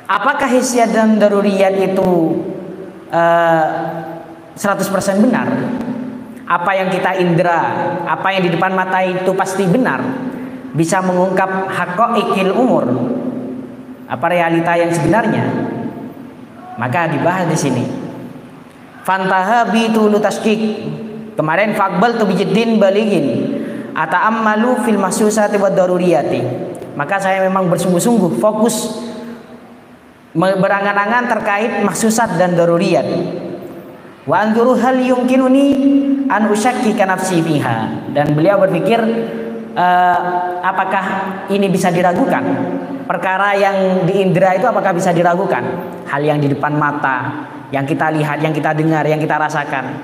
Apakah hissiyat dan daruriyat itu 100% benar? Apa yang kita indra, apa yang di depan mata itu pasti benar, bisa mengungkap haqaiqil umur, apa realita yang sebenarnya? Maka dibahas di sini. Fantaha bi tulu tashkik. Kemarin faqbal tu bijiddin baligin ata'ammalu fil mahsusati wad daruriyati. Maka saya memang bersungguh-sungguh fokus berangan-angan terkait mahsusat dan daruriyat. Wa anzuru hal yumkinuni an usyakkika nafsi fiha. Dan beliau berpikir apakah ini bisa diragukan? Perkara yang diindra itu apakah bisa diragukan? Hal yang di depan mata, yang kita lihat, yang kita dengar, yang kita rasakan,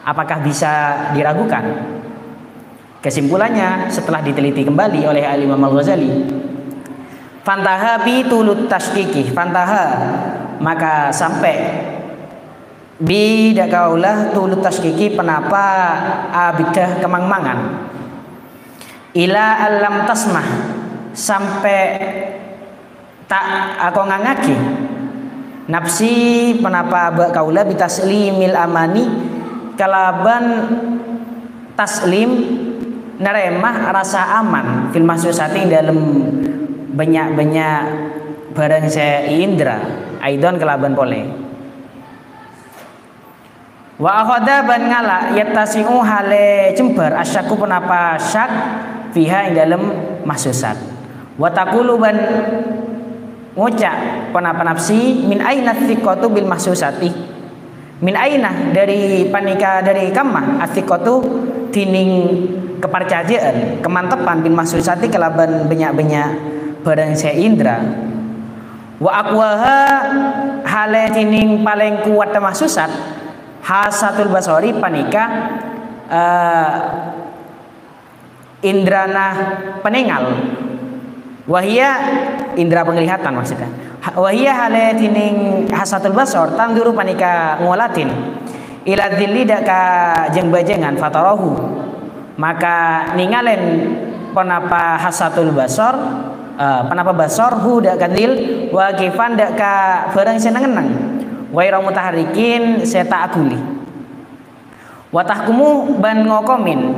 apakah bisa diragukan? Kesimpulannya setelah diteliti kembali oleh Al-Imam Al-Ghazali, fantaha bi tulut tashkiki, fantaha maka sampai bi dakaulah tulut tashkiki penapa abidah kemangmangan ila alam tasmah sampai tak aku ngangaki nafsi penapa kaula bitaslimil amani kalaban taslim neremah rasa aman fil mahsusati dalam banyak-banyak barang saya indra aidon kelaban pole wa akhadha ban ngala yattasi'u hale jembar asyaku penapa syak fiha ing dalam mahsusat wa taqulu ban ngucap penapa nafsi min aina thiqatu bil mahsusati min aina dari panika dari kamah athiqatu tining kepercayaan kemantepan bil mahsusati kelaban banyak-banyak barang saya indra wa aqwaha hale tining paling kuat mahsusat hasatul basori panika indrana penengal wahia indra penglihatan maksudnya wahia hale tining hasatul basor tanduru panika ngolatin ila dzilli ka jeng-bajengan fatarahu maka ningalen penapa hasatul basor penapa basor hu dak kadil wa kifan dak ka barang seneng-seneng wa ira mutaharikin seta aguli wa tahkumu ban ngokomin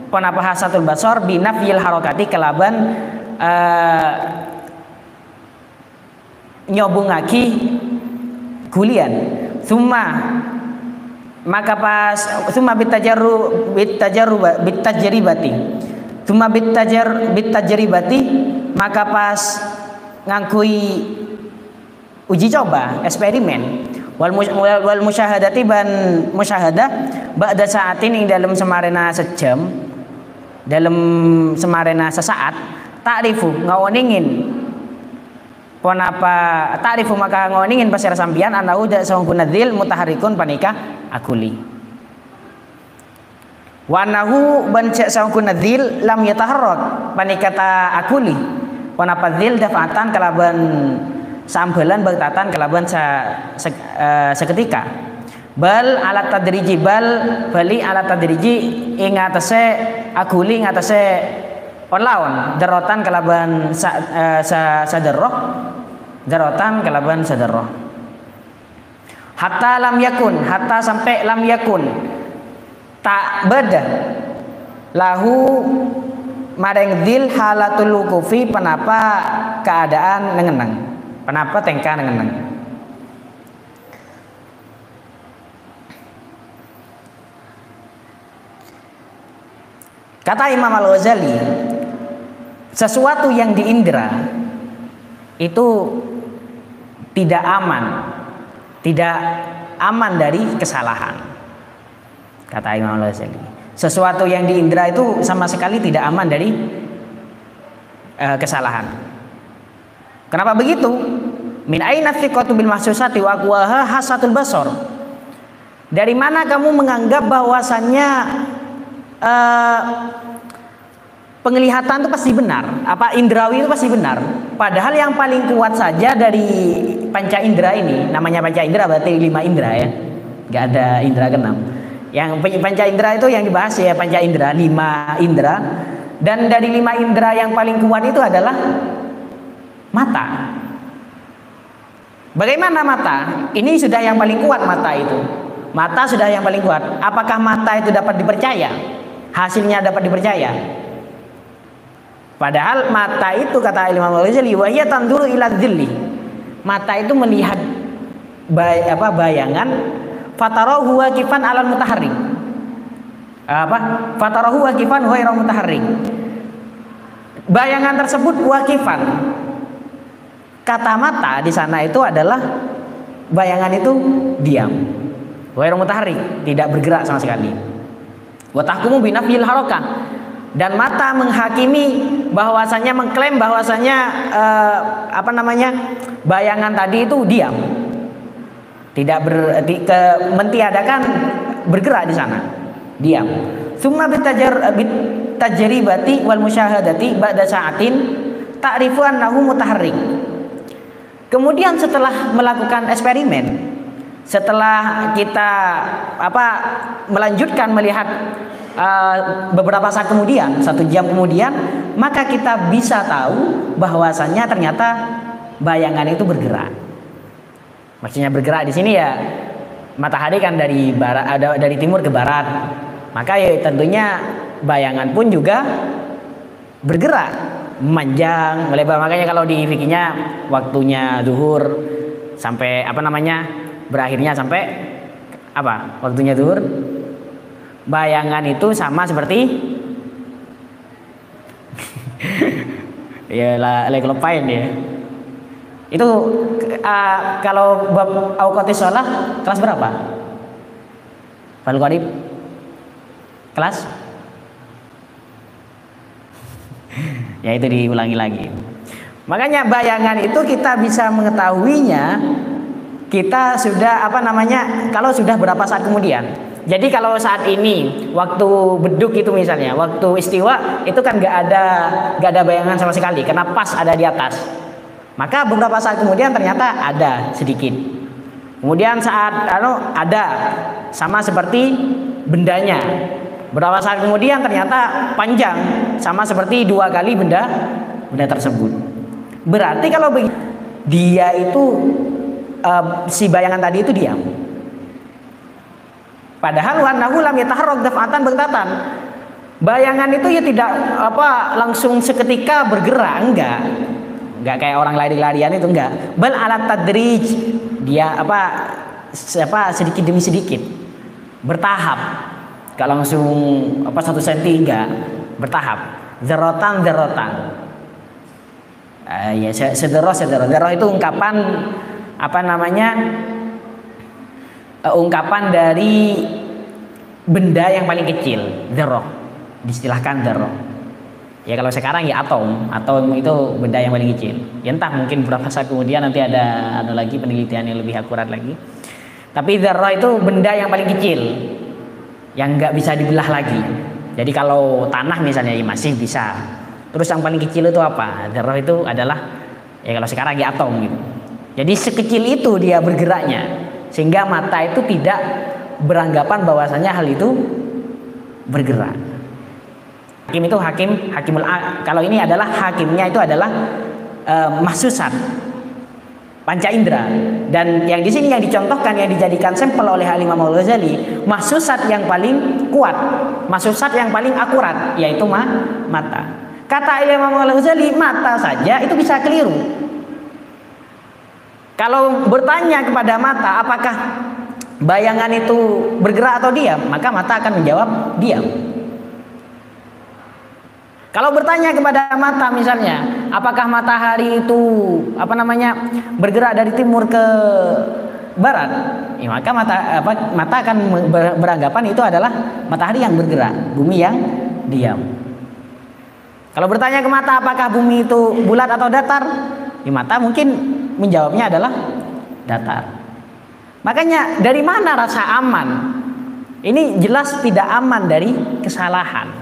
penapa hasatul basor binafyil harakati kelaban nyobungaki gulian summa maka pas summa bitajribati summa bitajribati maka pas ngangkui uji coba eksperimen wal musyahadati ban musyahadah ba'da saatin ing dalam semarena sejam dalam semarena sesaat ta'rifu ngawoningin ponapa ta'rifu maka ngawoningin pasir sampian anahu da sawun nadzil mutaharikun panika akuli wa anahu ban sawun nadzil lam yataharrak panika ta akuli ponapa dzil dafatan kalaban sambelan bagtatan kalaban seketika bal alat tadriji bali alat tadriji ing atase aguli ing atase onlaon darotan kalaban sadarroh darotan kalaban sadarroh hatta lam yakun hatta sampai lam yakun tak beda lahu mareng dzil halatul wukufi penapa keadaan nengenang penapa tengka nengenang kata Imam Al-Ghazali sesuatu yang diindra itu tidak aman dari kesalahan kata Imam Al-Ghazali sesuatu yang diindra itu sama sekali tidak aman dari kesalahan. Kenapa begitu? Min aina thiqatu bil mahsusati wa aqwaha hasatul basar. Dari mana kamu menganggap bahwasannya penglihatan itu pasti benar? Apa indrawi itu pasti benar? Padahal yang paling kuat saja dari panca indera ini, namanya panca indera berarti 5 indera ya. Enggak ada indera keenam. Yang panca indera itu yang dibahas ya panca indera, 5 indera. Dan dari 5 indera yang paling kuat itu adalah mata. Bagaimana mata? Ini sudah yang paling kuat mata itu. Mata sudah yang paling kuat. Apakah mata itu dapat dipercaya? Hasilnya dapat dipercaya? Padahal mata itu kata Imam Al-Ghazali, wa hiya tanduru ila dhilli. Mata itu melihat bayangan, fatarahu waqifan 'alal mutaharrik. Fatarahu waqifan ghairu mutaharrik. Bayangan tersebut waqifan. Kata mata di sana itu adalah bayangan itu diam. Ghairu mutaharrik, tidak bergerak sama sekali. Wa tahkumu bi nafyil harakah. Dan mata menghakimi bahwasanya, mengklaim bahwasanya bayangan tadi itu diam, tidak mentiadakan bergerak di sana, diam. Summa bitajribati wal musyahadati ba'da sa'atin ta'rifu annahu mutaharrik. Kemudian setelah melakukan eksperimen, setelah kita melanjutkan melihat beberapa saat kemudian, 1 jam kemudian, maka kita bisa tahu bahwasanya ternyata bayangan itu bergerak. Maksudnya bergerak di sini ya, matahari kan dari barat, dari timur ke barat, maka ya tentunya bayangan pun juga bergerak, memanjang, melebar. Makanya kalau di fikihnya waktunya zuhur sampai berakhirnya sampai waktunya zuhur, bayangan itu sama seperti ya lagi lepain ya. Itu kalau bab auqatis shalah kelas berapa? Pak Qarib? Kelas? Ya itu diulangi lagi. Makanya bayangan itu kita bisa mengetahuinya, kita sudah kalau sudah berapa saat kemudian. Jadi kalau saat ini waktu beduk itu misalnya, waktu istiwa itu kan nggak ada bayangan sama sekali karena pas ada di atas. Maka beberapa saat kemudian ternyata ada sedikit. Kemudian saat ada sama seperti bendanya. Beberapa saat kemudian ternyata panjang sama seperti 2 kali benda tersebut. Berarti kalau dia itu si bayangan tadi itu diam. Padahal wanahu lam yataharrak daf'atan baghtatan. Bayangan itu ya tidak langsung seketika bergerak, enggak kayak orang lari-larian itu, enggak. Bal alat tadrij, dia sedikit demi sedikit, bertahap. Enggak langsung 1 senti, enggak, bertahap. Zaratan. Ya sederah itu ungkapan ungkapan dari benda yang paling kecil, dzarrah, diistilahkan dzarrah. Ya kalau sekarang ya atom itu benda yang paling kecil. Ya entah mungkin beberapa saat kemudian nanti ada lagi penelitian yang lebih akurat lagi. Tapi dzarrah itu benda yang paling kecil, yang nggak bisa dibelah lagi. Jadi kalau tanah misalnya ya masih bisa. Terus yang paling kecil itu apa? Dzarrah itu adalah ya kalau sekarang ya atom gitu. Jadi sekecil itu dia bergeraknya, sehingga mata itu tidak beranggapan bahwasanya hal itu bergerak. Hakim itu hakimul kalau ini adalah hakimnya itu adalah mahsusat, panca indera. Dan yang di sini yang dicontohkan, yang dijadikan sampel oleh Imam Al-Ghazali, mahsusat yang paling kuat, mahsusat yang paling akurat, yaitu mata. Kata Imam Al-Ghazali, mata saja itu bisa keliru. Kalau bertanya kepada mata apakah bayangan itu bergerak atau diam, maka mata akan menjawab diam. Kalau bertanya kepada mata misalnya, apakah matahari itu bergerak dari timur ke barat, ya, maka mata akan beranggapan itu adalah matahari yang bergerak, bumi yang diam. Kalau bertanya ke mata apakah bumi itu bulat atau datar, ya, mata mungkin menjawabnya adalah datar. Makanya dari mana rasa aman? Ini jelas tidak aman dari kesalahan.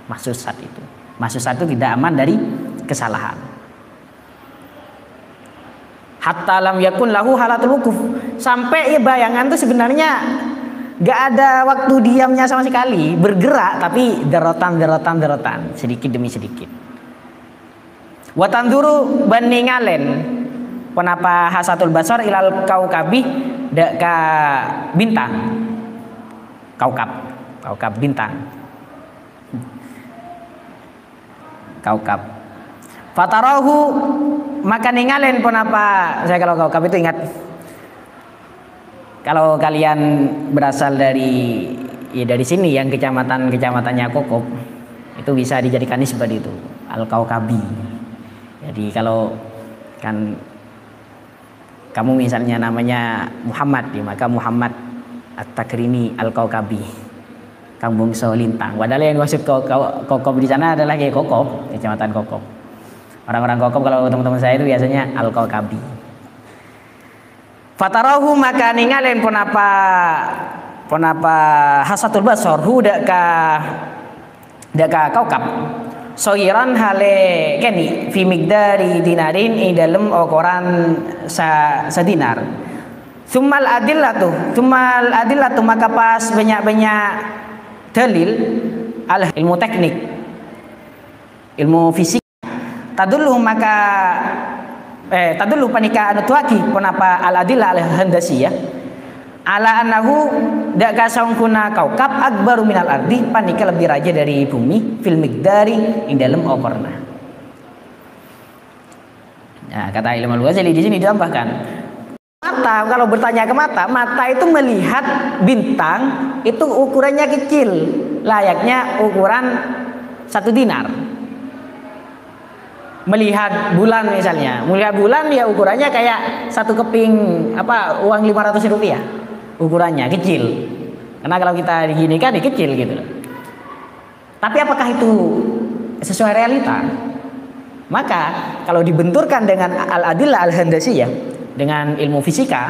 Mahsusat itu tidak aman dari kesalahan. Hatta lam yakun lahu halatul wukuf, sampai ya bayangan itu sebenarnya gak ada waktu diamnya sama sekali, bergerak tapi derotan, sedikit demi sedikit. Watanduru bandingalen, Penapa hasatul basar ilal kaukabi ka bintang. Kaukab bintang. Kaukab. Fatarahu maka ningalen penapa saya kalau kaukab itu ingat kalau kalian berasal dari sini yang kecamatannya Kokop itu bisa dijadikan nisbah itu al-kaukabi. Jadi kalau kan kamu misalnya namanya Muhammad, maka Muhammad At-Takrimi Al-Kaukabi, Kang Bungso Lintang. Padahal yang dimaksud Kokop di sana adalah kayak Kokop, kecamatan Kokop. Orang-orang Kokop kalau teman-teman saya itu biasanya Al-Kaukabi. Fatarahu maka ningalen ponapa hasatul basar hu dak ka kaukab soiran hale keni fi migdari dinarin ing dalem ukuran sadinar. Tsummal adillatu maka pas banyak dalil al ilmu teknik, ilmu fisik tadullu panika anu tuaki ponapa al adillah al handasiyah ala annahu dak kasangkuna kaukab akbaru minal ardi panika lebih raja dari bumi fil migdari ing dalem ukurna. Nah, kata Imam Al-Ghazali di sini ditambahkan mata, kalau bertanya ke mata itu melihat bintang itu ukurannya kecil, layaknya ukuran 1 dinar. Melihat bulan misalnya, melihat bulan ya ukurannya kayak 1 keping uang 500 rupiah, ukurannya kecil. Karena kalau kita diginikan kecil gitu. Tapi apakah itu sesuai realita? Maka kalau dibenturkan dengan al-adillah al-handasiyah, dengan ilmu fisika,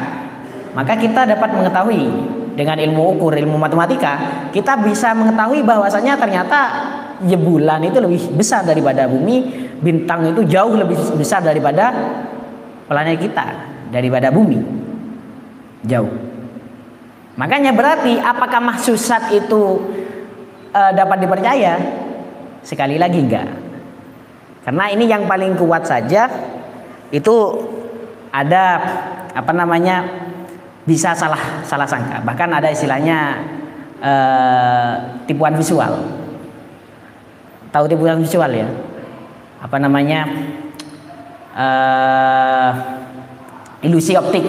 maka kita dapat mengetahui dengan ilmu ukur, ilmu matematika, kita bisa mengetahui bahwasanya ternyata ya bulan itu lebih besar daripada bumi, bintang itu jauh lebih besar daripada planet kita, daripada bumi, jauh. Makanya berarti apakah mahsusat itu dapat dipercaya? Sekali lagi enggak. Karena ini yang paling kuat saja itu ada bisa salah sangka. Bahkan ada istilahnya tipuan visual. Tahu tipuan visual ya? Ilusi optik.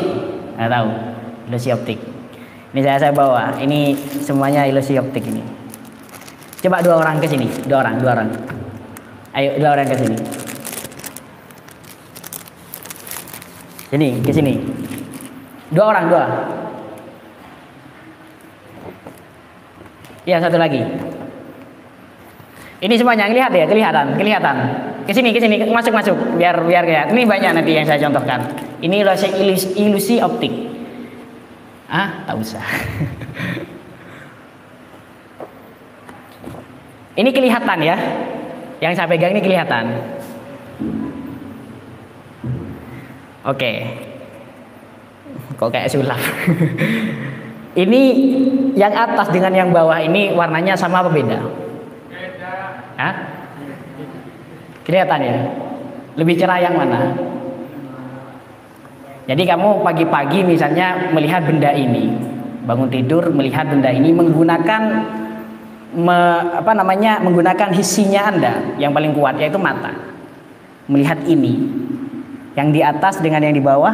Nggak tahu ilusi optik. Ini saya bawa. Ini semuanya ilusi optik ini. Coba 2 orang ke sini, 2 orang. Ayo 2 orang ke sini. Ke sini. 2 orang. Ya, 1 lagi. Ini semuanya lihat ya, kelihatan. Ke sini, masuk. Biar kayak. Ini banyak nanti yang saya contohkan. Ini ilusi optik. Tak usah. Ini kelihatan ya. Yang saya pegang ini kelihatan. Oke. Kok kayak sulap. Ini yang atas dengan yang bawah ini warnanya sama apa beda? Hah? Kelihatan ya? Lebih cerah yang mana? Jadi kamu pagi-pagi misalnya melihat benda ini, bangun tidur melihat benda ini menggunakan menggunakan hisinya Anda yang paling kuat, yaitu mata. Melihat ini, yang di atas dengan yang di bawah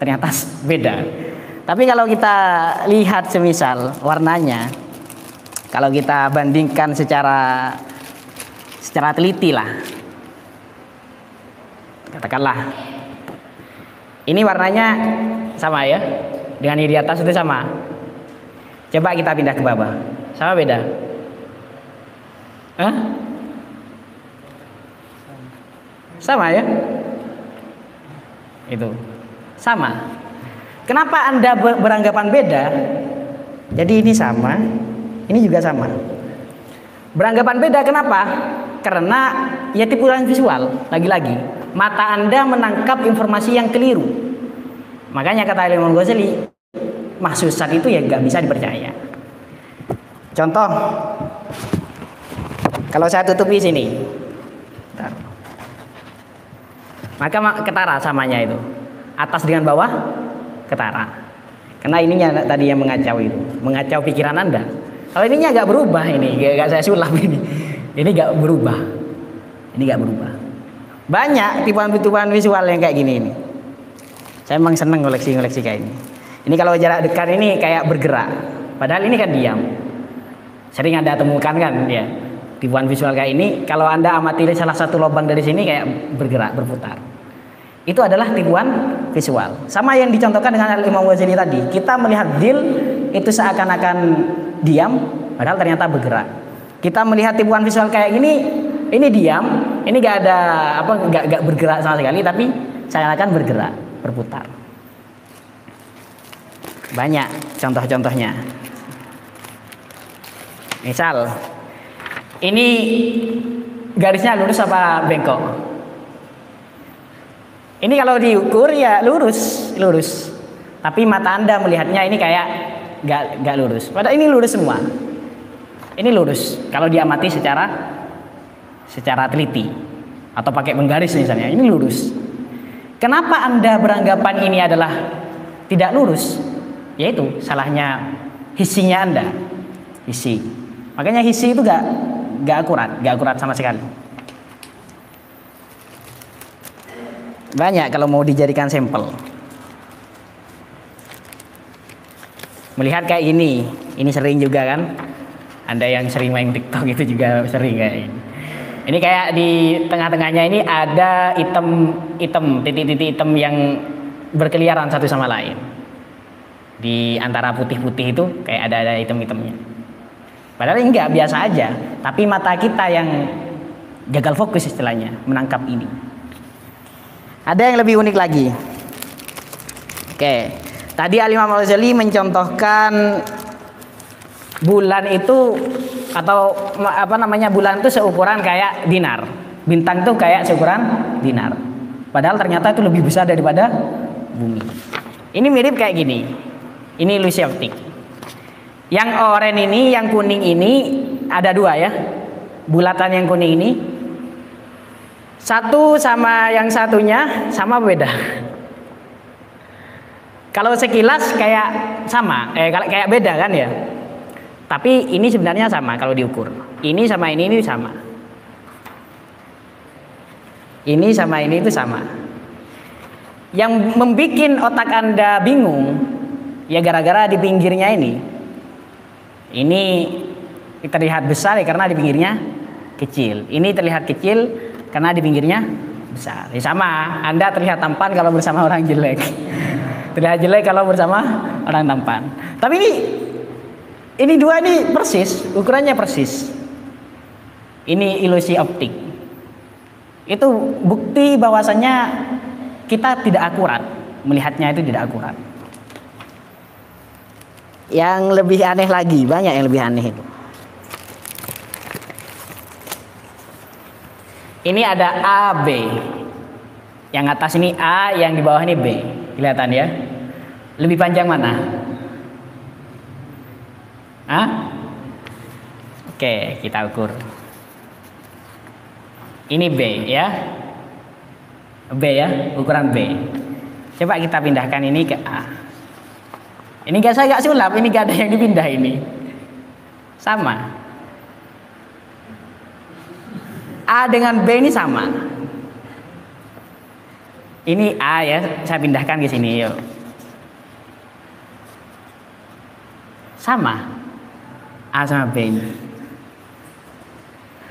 ternyata beda. Tapi kalau kita lihat semisal warnanya, kalau kita bandingkan secara teliti lah, katakanlah ini warnanya sama ya, dengan yang di atas itu sama. Coba kita pindah ke bawah, sama beda? Hah? Sama ya? Itu sama. Kenapa Anda beranggapan beda? Jadi ini sama, ini juga sama. Beranggapan beda kenapa? Karena ya tipuan visual. Lagi-lagi mata Anda menangkap informasi yang keliru. Makanya kata Imam Ghazali, mahsusat itu ya nggak bisa dipercaya. Contoh, kalau saya tutupi sini, bentar. Maka ketara samanya itu. Atas dengan bawah ketara. Karena ininya tadi yang mengacau itu, mengacau pikiran Anda. Kalau ininya agak berubah ini, gak saya sulap ini. Ini gak berubah. Ini gak berubah. Banyak tipuan-tipuan visual yang kayak gini ini. Saya memang senang koleksi-koleksi kayak ini. Ini kalau jarak dekat ini kayak bergerak. Padahal ini kan diam. Sering Anda temukan kan ya. Tipuan visual kayak ini kalau Anda amati salah satu lubang dari sini kayak bergerak, berputar. Itu adalah tipuan visual. Sama yang dicontohkan dengan Imam Ghazali tadi. Kita melihat dil itu seakan-akan diam, padahal ternyata bergerak. Kita melihat tipuan visual kayak ini diam, ini gak ada apa, gak bergerak sama sekali, tapi seakan-akan bergerak, berputar. Banyak contoh-contohnya. Misal, ini garisnya lurus apa bengkok? Ini kalau diukur ya lurus. Tapi mata Anda melihatnya ini kayak gak lurus. Padahal ini lurus semua. Ini lurus. Kalau diamati secara teliti atau pakai penggaris misalnya, ini lurus. Kenapa Anda beranggapan ini adalah tidak lurus? Yaitu salahnya hisinya Anda. Hisi. Makanya hisi itu gak akurat sama sekali. Banyak kalau mau dijadikan sampel. Melihat kayak ini sering juga kan. Anda yang sering main TikTok itu juga sering kayak ini. Ini kayak di tengah-tengahnya ini ada hitam, titik-titik hitam yang berkeliaran satu sama lain. Di antara putih-putih itu kayak ada hitam-hitamnya. Padahal enggak, biasa aja. Tapi mata kita yang gagal fokus istilahnya menangkap ini. Ada yang lebih unik lagi. Oke, tadi Al-Imam Al-Ghazali mencontohkan bulan itu atau apa namanya, bulan itu seukuran kayak dinar, bintang itu kayak seukuran dinar. Padahal ternyata itu lebih besar daripada bumi. Ini mirip kayak gini. Ini ilusi optik. Yang oranye ini, yang kuning ini ada dua ya. Bulatan yang kuning ini. Satu sama yang satunya sama beda. Kalau sekilas kayak sama, kayak beda kan ya. Tapi ini sebenarnya sama kalau diukur. Ini sama ini sama. Ini sama ini itu sama. Yang membuat otak Anda bingung ya gara-gara di pinggirnya ini. Ini terlihat besar ya karena di pinggirnya kecil. Ini terlihat kecil karena di pinggirnya besar. Ya sama, Anda terlihat tampan kalau bersama orang jelek. Terlihat jelek kalau bersama orang tampan. Tapi ini dua ini persis, ukurannya persis. Ini ilusi optik. Itu bukti bahwasannya kita tidak akurat, melihatnya itu tidak akurat. Yang lebih aneh lagi, banyak yang lebih aneh itu. Ini ada A, B. Yang atas ini A, yang di bawah ini B. Kelihatan ya? Lebih panjang mana? Hah? Oke, kita ukur. Ini B ya. B ya, ukuran B. Coba kita pindahkan ini ke A. Ini saya gak sulap, ini gak ada yang dipindah ini. Sama. A dengan B ini sama. Ini A ya, saya pindahkan ke sini yuk. Sama. A sama B ini.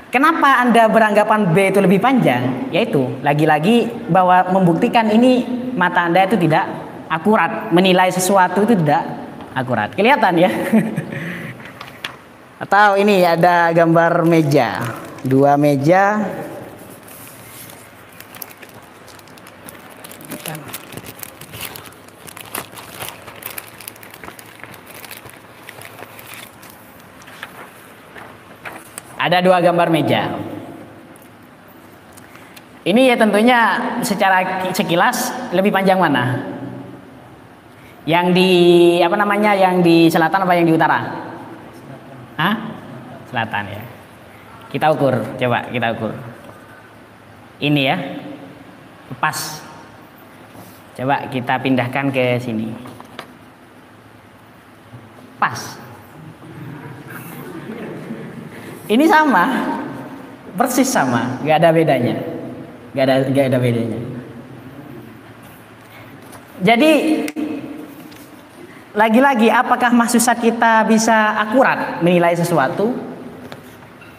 Kenapa Anda beranggapan B itu lebih panjang? Yaitu lagi-lagi bahwa membuktikan ini mata Anda itu tidak akurat, menilai sesuatu itu tidak akurat. Kelihatan ya? Atau ini ada gambar meja. Dua meja. Ada dua gambar meja. Ini ya tentunya secara sekilas lebih panjang mana? Yang di apa namanya? Yang di selatan apa yang di utara? Hah? Selatan ya. Kita ukur, coba kita ukur. Ini ya. Pas. Coba kita pindahkan ke sini. Pas. Ini sama, persis sama, nggak ada bedanya, nggak ada bedanya. Jadi lagi-lagi, apakah mahsusat kita bisa akurat menilai sesuatu?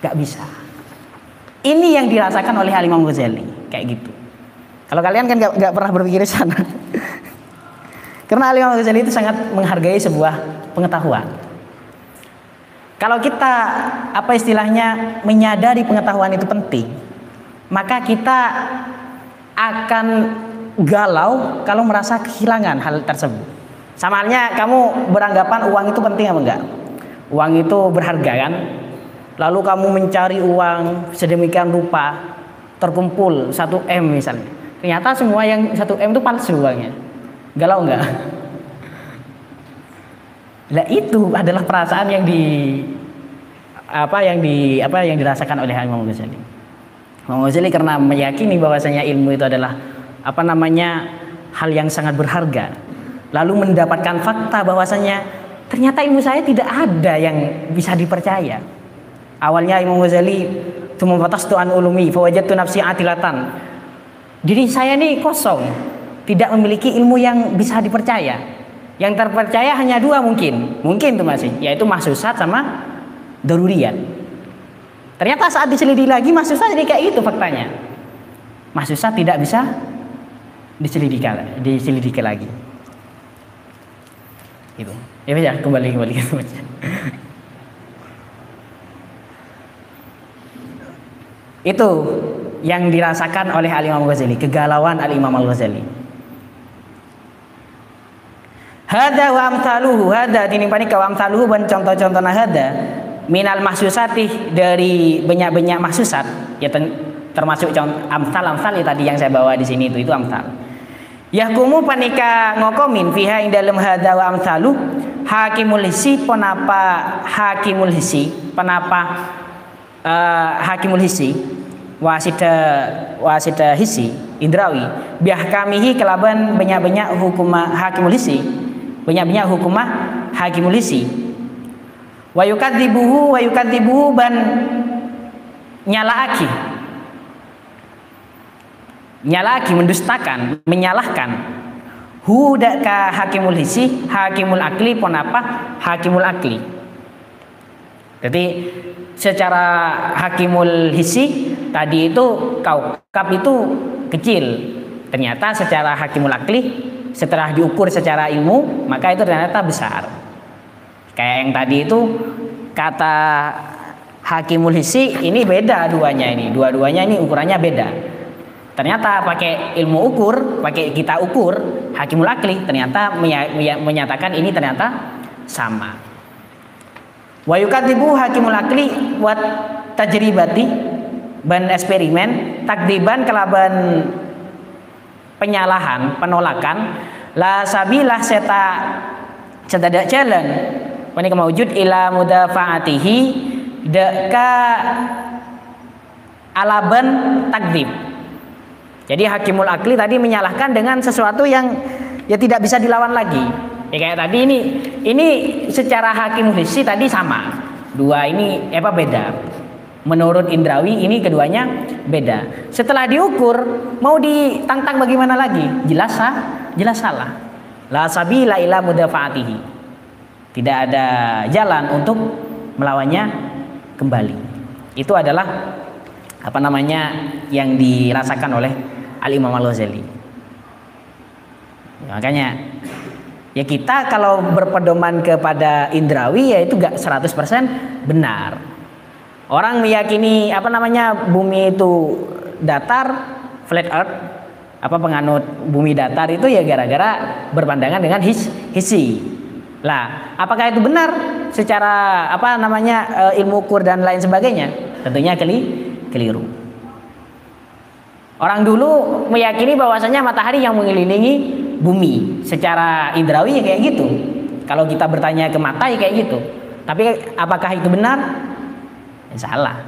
Nggak bisa. Ini yang dirasakan oleh Al-Imam Ghazali, kayak gitu. Kalau kalian kan nggak pernah berpikir di sana. Karena Al-Imam Ghazali itu sangat menghargai sebuah pengetahuan. Kalau kita apa istilahnya menyadari pengetahuan itu penting, maka kita akan galau kalau merasa kehilangan hal tersebut. Sama halnya kamu beranggapan uang itu penting apa enggak? Uang itu berharga kan? Lalu kamu mencari uang sedemikian rupa, terkumpul 1 M misalnya. Ternyata semua yang 1 M itu palsu uangnya. Galau enggak? Nah, itu adalah perasaan yang yang dirasakan oleh Imam Ghazali. Imam Ghazali karena meyakini bahwasanya ilmu itu adalah hal yang sangat berharga. Lalu mendapatkan fakta bahwasanya ternyata ilmu saya tidak ada yang bisa dipercaya. Awalnya Imam Ghazali tumafatastu an ulumi fawajadtu nafsi atilatan. Diri saya ini kosong, tidak memiliki ilmu yang bisa dipercaya. Yang terpercaya hanya 2 mungkin tuh masih, yaitu mahsusat sama daruriyat. Ternyata saat diselidiki lagi mahsusat jadi kayak gitu faktanya. Mahsusat tidak bisa diselidiki lagi. Gitu. Ya kembali ke baca. Itu yang dirasakan oleh Al-Imam Ghazali, kegalauan Al-Imam Al-Ghazali. Hada wa amsaluhu, hada tinimpani ka wa amsaluhu ban contoh-contohna hada minal mahsusatih, dari banyak-banyak mahsusat ya, termasuk amsal ya tadi yang saya bawa di sini itu amsal. Yahkumu panika ngokomin fiha ing dalem hada wa amsalu hakimul hissi penapa hakimul hissi wasita hissi indrawi biahkamihi kelaban banyak-banyak hukuma hakimul hissi, banyak-banyak hukumah hakimul hissi. Wa yukadzibuhu ban nyalaaki mendustakan, menyalahkan hudaka hakimul hissi hakimul akli ponapa hakimul akli. Jadi secara hakimul hissi tadi itu kaukab itu kecil, ternyata secara hakimul akli setelah diukur secara ilmu maka itu ternyata besar. Kayak yang tadi itu kata hakimul hissi ini beda dua-duanya ini ukurannya beda. Ternyata pakai ilmu ukur, pakai kita ukur hakimul akli ternyata menyatakan ini ternyata sama. Wa yukadzibu hakimul akli wa tajribati ban eksperimen takdiban kelaban penyalahan, penolakan la sabilah setada jalan panika maujud ila mudafaatihi deka alaban takdib. Jadi hakimul akli tadi menyalahkan dengan sesuatu yang ya tidak bisa dilawan lagi. Ya kayak tadi ini secara hakimul hissi tadi sama. Dua ini beda. Menurut indrawi ini keduanya beda. Setelah diukur mau ditantang bagaimana lagi? Jelas salah. La sabila ila mudafaatihi. Tidak ada jalan untuk melawannya kembali. Itu adalah yang dirasakan oleh Al-Imam Al-Ghazali. Ya, makanya ya kita kalau berpedoman kepada indrawi ya itu gak 100% benar. Orang meyakini bumi itu datar, flat earth, penganut bumi datar itu ya gara-gara berpandangan dengan hissi. Lah, apakah itu benar secara ilmu ukur dan lain sebagainya? Tentunya keliru. Orang dulu meyakini bahwasanya matahari yang mengelilingi bumi. Secara indrawi ya kayak gitu. Kalau kita bertanya ke mata ya kayak gitu. Tapi apakah itu benar? Ya, salah.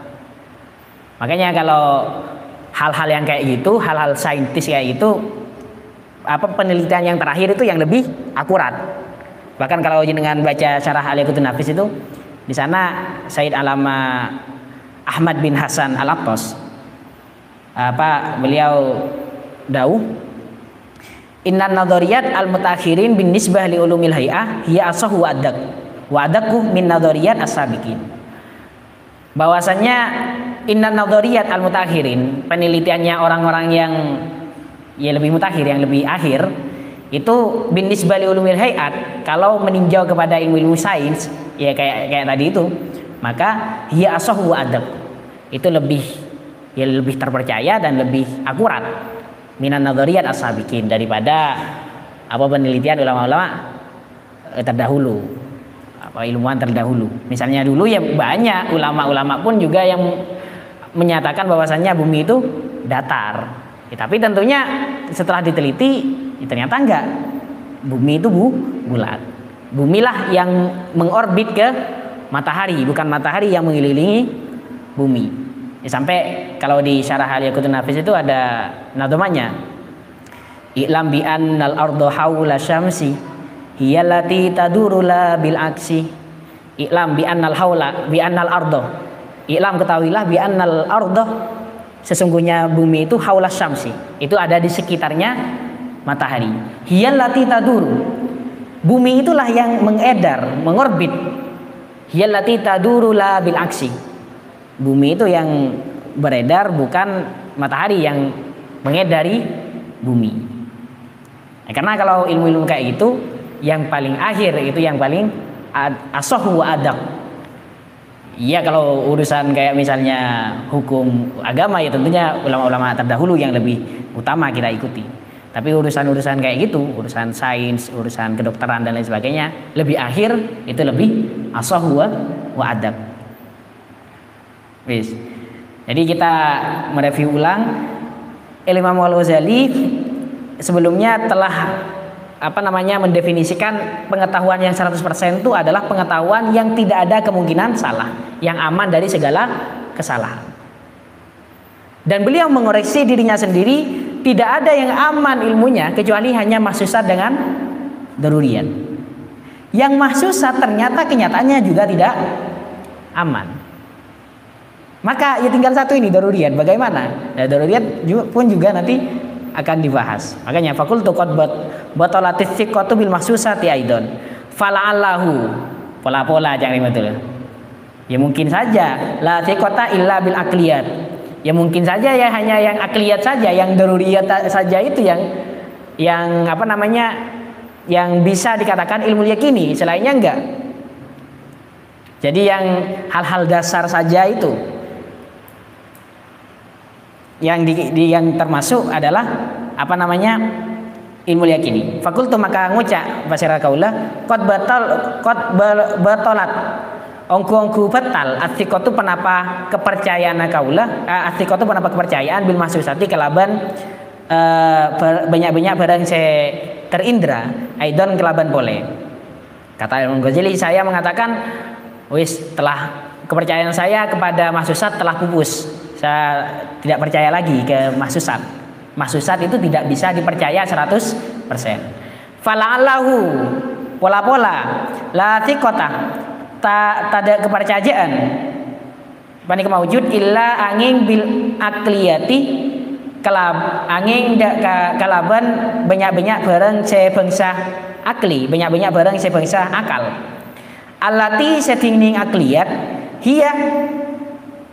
Makanya kalau hal-hal yang kayak gitu, hal-hal saintis kayak gitu, apa penelitian yang terakhir itu yang lebih akurat. Bahkan kalau dengan baca syarah Al-Yaqutun Nafis itu, di sana Said Alama Ahmad bin Hasan Al-Attas beliau dawuh, innan nadhariyat al-mutakhirin bin nisbah li ulumil hay'ah hiya asahu wa adaqu min nadhariyat as-sabiqin. Bahwasanya innan nadhariyat al-mutakhirin, penelitiannya orang-orang yang ya lebih mutakhir, yang lebih akhir, itu bin nisbah li ulumil hay'at, kalau meninjau kepada ilmu sains ya kayak tadi itu, maka hiya asahu wa adaq, itu lebih terpercaya dan lebih akurat minan nadhariyat as-sabiqin, daripada apa penelitian ulama-ulama terdahulu, apa ilmuwan terdahulu. Misalnya dulu ya banyak ulama-ulama pun juga yang menyatakan bahwasannya bumi itu datar. Ya, tapi tentunya setelah diteliti ya ternyata enggak. Bumi itu bulat. Bumilah yang mengorbit ke matahari, bukan matahari yang mengelilingi bumi. Ya, sampai kalau di syarah Al-Yaqutun Nafis itu ada nadomanya, i'lam bi annal ardu haula syamsi hiyallati taduru la bil aksi. I'lam bi annal haula bi annal ardu, i'lam ketahuilah bi annal ardu, sesungguhnya bumi itu haula syamsi, itu ada di sekitarnya matahari. Hiyallati taduru, bumi itulah yang mengedar, mengorbit. Hiyallati taduru la bil aksi, bumi itu yang beredar, bukan matahari yang mengedari bumi. Nah, karena kalau ilmu-ilmu kayak gitu, yang paling akhir itu yang paling asohu wa adaq. Iya, kalau urusan kayak misalnya hukum agama ya tentunya ulama-ulama terdahulu yang lebih utama kita ikuti. Tapi urusan-urusan kayak gitu, urusan sains, urusan kedokteran dan lain sebagainya, lebih akhir itu lebih asohu wa adaq. Wis. Jadi kita mereview ulang, Imam Al-Ghazali sebelumnya telah mendefinisikan pengetahuan yang 100% itu adalah pengetahuan yang tidak ada kemungkinan salah, yang aman dari segala kesalahan. Dan beliau mengoreksi dirinya sendiri, tidak ada yang aman ilmunya kecuali hanya mahsusat dengan daruriyat. Yang mahsusat ternyata kenyataannya juga tidak aman. Maka ya tinggal satu ini, daruriyat. Bagaimana? Nah, daruriyat pun juga nanti akan dibahas. Makanya fakultu qad batalatis thiqatu bil mahsusati aidon. Fala'allahu, pola-pola jangan betul. Ya mungkin saja la thiqata illa bil aqliyat. Ya mungkin saja ya hanya yang akliyat saja, yang daruriyat saja itu yang yang bisa dikatakan ilmu yakini, selainnya enggak. Jadi yang hal-hal dasar saja itu yang termasuk adalah ilmu yakini. Fakultu maka ngucap basira kaula qad batalat ongku batal athiqatu penapa kepercayaan kaula athiqatu penapa kepercayaan bil mahsusati kelaban banyak-banyak barang saya terindra aidon kelaban boleh. Kata Imam Ghazali, saya mengatakan telah kepercayaan saya kepada mahsusat telah pupus. Saya tidak percaya lagi ke mahsusat. Mahsusat itu tidak bisa dipercaya 100%. Fala'allahu, pola-pola la thiqata, tak ada kepercayaan panik maujud illa angin bil akliyati kalaban banyak-banyak barang sebangsa akli, banyak-banyak barang sebangsa akal. Allati sedingning akliyat hiya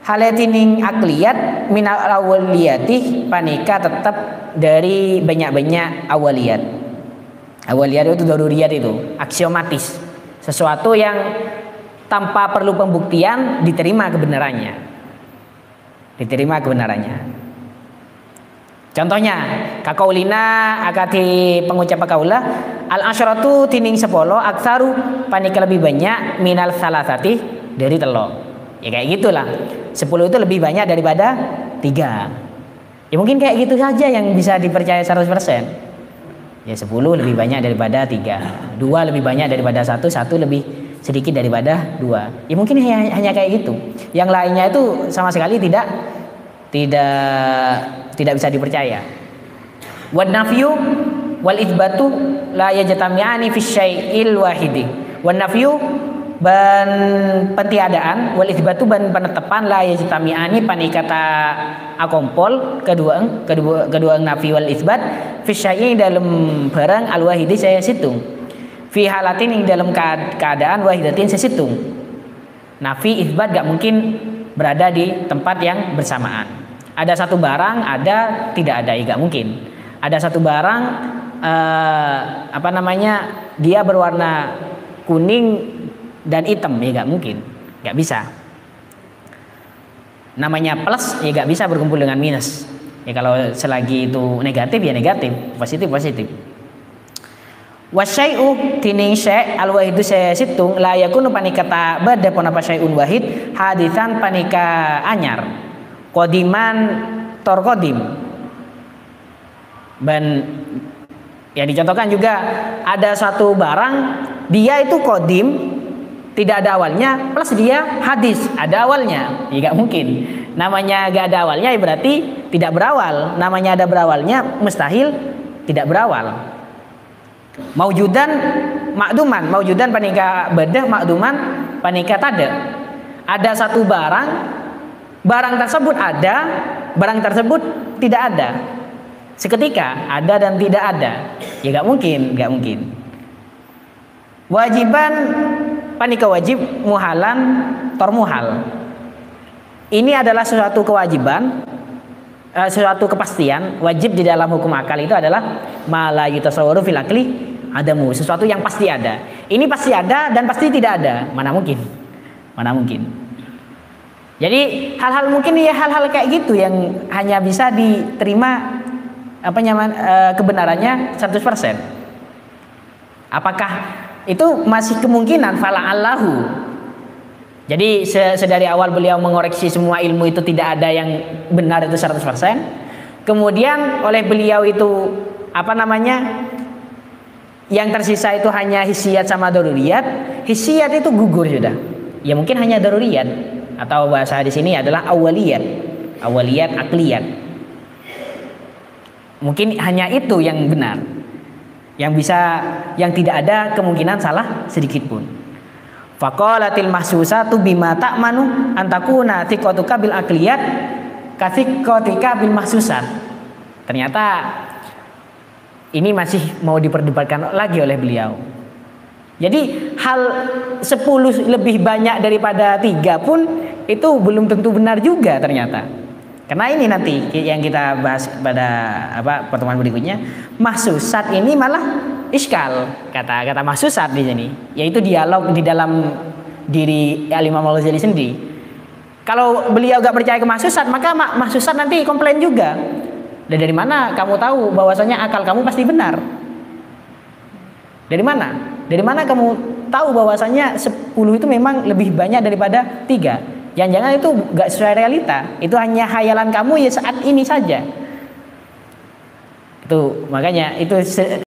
halatining akliyat minal awaliyati panika tetap dari banyak-banyak awaliyat. Awaliyat itu daruriyat, itu aksiomatis, sesuatu yang tanpa perlu pembuktian diterima kebenarannya. Contohnya kakaulina akati pengucap kaula al asyratu tining 10 aksaru panika lebih banyak minal salasati dari telo. Ya kayak gitulah. 10 itu lebih banyak daripada 3. Ya mungkin kayak gitu saja yang bisa dipercaya 100%. Ya 10 lebih banyak daripada 3, 2 lebih banyak daripada 1, 1 lebih sedikit daripada 2. Ya mungkin hanya kayak gitu. Yang lainnya itu sama sekali tidak tidak bisa dipercaya. Wan nafyu wal itsbatu la yajtami'ani fi syai'il wahidi. Wan nafyu ban pentiadaan wal itsbatu ban penetapan la yajtami'ani panikata akompol kedua nafi wal itsbat fi syai'in dalam barang al wahidi saya situng. Fi halatin ing dalam keadaan wahidatin sesitung. Nafi itsbat gak mungkin berada di tempat yang bersamaan. Ada satu barang, ada, tidak ada, ya gak mungkin. Ada satu barang, dia berwarna kuning dan hitam, ya gak mungkin, gak bisa. Namanya plus, ya gak bisa berkumpul dengan minus. Ya kalau selagi itu negatif, ya negatif, positif, positif. Wasyai'u tining syai' al-wahidu saya situng la yakunu panikata bada pon apa syai'un wahid hadisan panika anyar. Qodiman tor kodim. Dan ya dicontohkan juga ada satu barang dia itu kodim tidak ada awalnya plus dia hadis ada awalnya, ya gak mungkin. Namanya gak ada awalnya ya berarti tidak berawal. Namanya ada berawalnya mustahil tidak berawal. Maujudan makduman, maujudan panika badah makduman panika tada. Ada satu barang tersebut ada, barang tersebut tidak ada. Seketika ada dan tidak ada, ya gak mungkin, gak mungkin. Wajiban panika wajib muhalan tormuhal. Ini adalah sesuatu kewajiban, sesuatu kepastian. Wajib di dalam hukum akal itu adalah mala yutasawwaru fil akli adamu, sesuatu yang pasti ada. Ini pasti ada dan pasti tidak ada, mana mungkin, mana mungkin. Jadi hal-hal mungkin ya hal-hal kayak gitu yang hanya bisa diterima kebenarannya 100%. Apakah itu masih kemungkinan fala'allahu. Jadi sedari awal beliau mengoreksi semua ilmu itu tidak ada yang benar itu 100%. Kemudian oleh beliau itu yang tersisa itu hanya hissiyat sama daruriyat. Hissiyat itu gugur sudah. Ya mungkin hanya daruriyat. Atau bahasa di sini adalah awaliyat akliyat. Mungkin hanya itu yang benar, yang tidak ada kemungkinan salah sedikit pun. Faqalatil mahsusatu bima ta'manu antakuna thiqatuka bil akliyat kathiqatika bil mahsusat. Ternyata ini masih mau diperdebatkan lagi oleh beliau. Jadi hal 10 lebih banyak daripada 3 pun itu belum tentu benar juga ternyata. Karena ini nanti yang kita bahas pada pertemuan berikutnya, mahsusat ini malah iskal. Kata mahsusat di sini, yaitu dialog di dalam diri Imam Al-Ghazali sendiri. Kalau beliau gak percaya ke mahsusat, maka mahsusat nanti komplain juga. Dan dari mana kamu tahu bahwasanya akal kamu pasti benar? Dari mana? Dari mana kamu tahu bahwasanya 10 itu memang lebih banyak daripada 3? Jangan-jangan itu gak sesuai realita. Itu hanya hayalan kamu ya saat ini saja. Itu makanya itu